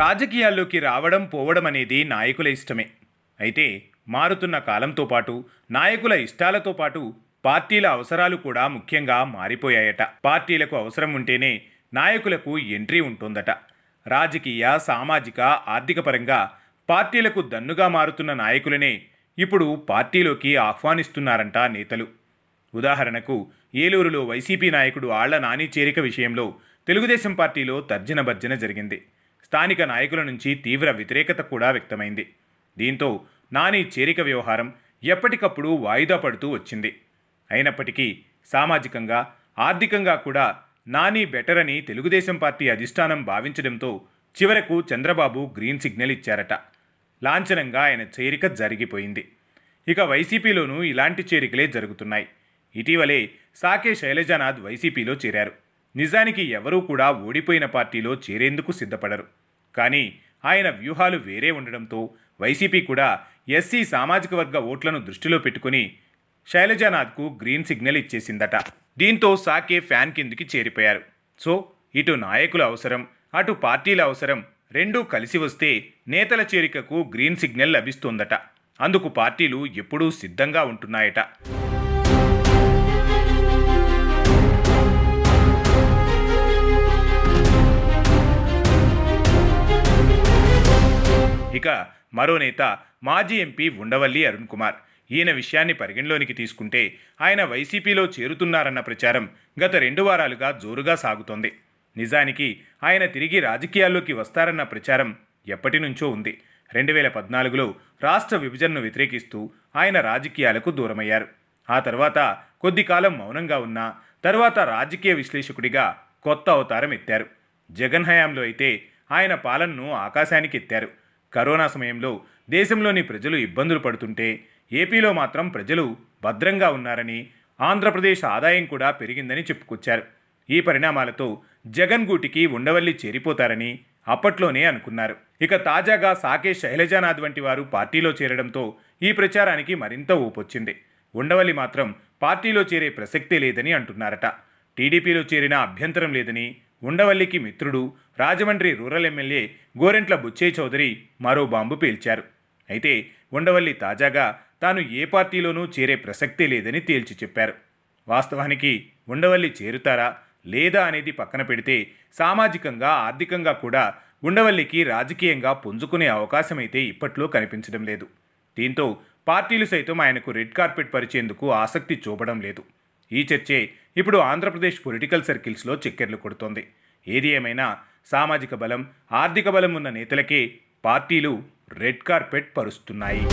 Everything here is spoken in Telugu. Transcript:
రాజకీయాల్లోకి రావడం పోవడం అనేది నాయకుల ఇష్టమే. అయితే మారుతున్న కాలంతో పాటు నాయకుల ఇష్టాలతో పాటు పార్టీల అవసరాలు కూడా ముఖ్యంగా మారిపోయాయట. పార్టీలకు అవసరం ఉంటేనే నాయకులకు ఎంట్రీ ఉంటుందట. రాజకీయ, సామాజిక, ఆర్థిక పరంగా పార్టీలకు దన్నుగా మారుతున్న నాయకులనే ఇప్పుడు పార్టీలోకి ఆహ్వానిస్తున్నారంట నేతలు. ఉదాహరణకు ఏలూరులో వైసీపీ నాయకుడు ఆళ్ల నాని చేరిక విషయంలో తెలుగుదేశం పార్టీలో తర్జన భర్జన జరిగింది. స్థానిక నాయకుల నుంచి తీవ్ర వ్యతిరేకత కూడా వ్యక్తమైంది. దీంతో నాని చేరిక వ్యవహారం ఎప్పటికప్పుడు వాయిదా పడుతూ వచ్చింది. అయినప్పటికీ సామాజికంగా, ఆర్థికంగా కూడా నాని బెటర్ అని తెలుగుదేశం పార్టీ అధిష్టానం భావించడంతో చివరకు చంద్రబాబు గ్రీన్ సిగ్నల్ ఇచ్చారట. లాంఛనంగా ఆయన చేరిక జరిగిపోయింది. ఇక వైసీపీలోనూ ఇలాంటి చేరికలే జరుగుతున్నాయి. ఇటీవలే సాకే శైలజానాథ్ వైసీపీలో చేరారు. నిజానికి ఎవరూ కూడా ఓడిపోయిన పార్టీలో చేరేందుకు సిద్ధపడరు. కానీ ఆయన వ్యూహాలు వేరే ఉండడంతో వైసీపీ కూడా ఎస్సీ సామాజిక వర్గ ఓట్లను దృష్టిలో పెట్టుకుని శైలజానాథ్కు గ్రీన్ సిగ్నల్ ఇచ్చేసిందట. దీంతో సాకే ఫ్యాన్ కిందికి చేరిపోయారు. సో ఇటు నాయకుల అవసరం, అటు పార్టీల అవసరం రెండూ కలిసి వస్తే నేతల చేరికకు గ్రీన్ సిగ్నల్ లభిస్తోందట. అందుకు పార్టీలు ఎప్పుడూ సిద్ధంగా ఉంటున్నాయట. ఇక మరో నేత మాజీ ఎంపీ ఉండవల్లి అరుణ్ కుమార్. ఈయన విషయాన్ని పరిగణలోనికి తీసుకుంటే ఆయన వైసీపీలో చేరుతున్నారన్న ప్రచారం గత 2 వారాలుగా జోరుగా సాగుతోంది. నిజానికి ఆయన తిరిగి రాజకీయాల్లోకి వస్తారన్న ప్రచారం ఎప్పటి నుంచో ఉంది. 2014లో రాష్ట్ర విభజనను వ్యతిరేకిస్తూ ఆయన రాజకీయాలకు దూరమయ్యారు. ఆ తర్వాత కొద్ది కాలం మౌనంగా ఉన్నా తర్వాత రాజకీయ విశ్లేషకుడిగా కొత్త అవతారం ఎత్తారు. జగన్ హయాంలో అయితే ఆయన పాలనను ఆకాశానికి ఎత్తారు. కరోనా సమయంలో దేశంలోని ప్రజలు ఇబ్బందులు పడుతుంటే ఏపీలో మాత్రం ప్రజలు భద్రంగా ఉన్నారని, ఆంధ్రప్రదేశ్ ఆదాయం కూడా పెరిగిందని చెప్పుకొచ్చారు. ఈ పరిణామాలతో జగన్ గూటికి ఉండవల్లి చేరిపోతారని అప్పట్లోనే అనుకున్నారు. ఇక తాజాగా సాకే శైలజానాథ్ వంటి వారు పార్టీలో చేరడంతో ఈ ప్రచారానికి మరింత ఊపొచ్చింది. ఉండవల్లి మాత్రం పార్టీలో చేరే ప్రసక్తే లేదని అంటున్నారట. టీడీపీలో చేరిన అభ్యంతరం లేదని ఉండవల్లికి మిత్రుడు రాజమండ్రి రూరల్ ఎమ్మెల్యే గోరెంట్ల బుచ్చయ్య చౌదరి మరో బాంబు పేల్చారు. అయితే ఉండవల్లి తాజాగా తాను ఏ పార్టీలోనూ చేరే ప్రసక్తే లేదని తేల్చి చెప్పారు. వాస్తవానికి ఉండవల్లి చేరుతారా లేదా అనేది పక్కన పెడితే సామాజికంగా, ఆర్థికంగా కూడా ఉండవల్లికి రాజకీయంగా పుంజుకునే అవకాశమైతే ఇప్పట్లో కనిపించడం లేదు. దీంతో పార్టీలు సైతం ఆయనకు రెడ్ కార్పెట్ పరిచేందుకు ఆసక్తి చూపడం లేదు. ఈ చర్చే ఇప్పుడు ఆంధ్రప్రదేశ్ పొలిటికల్ సర్కిల్స్లో చక్కెర్లు కొడుతోంది. ఏది ఏమైనా సామాజిక బలం, ఆర్థిక బలం ఉన్న నేతలకే పార్టీలు రెడ్ కార్పెట్ పరుస్తున్నాయి.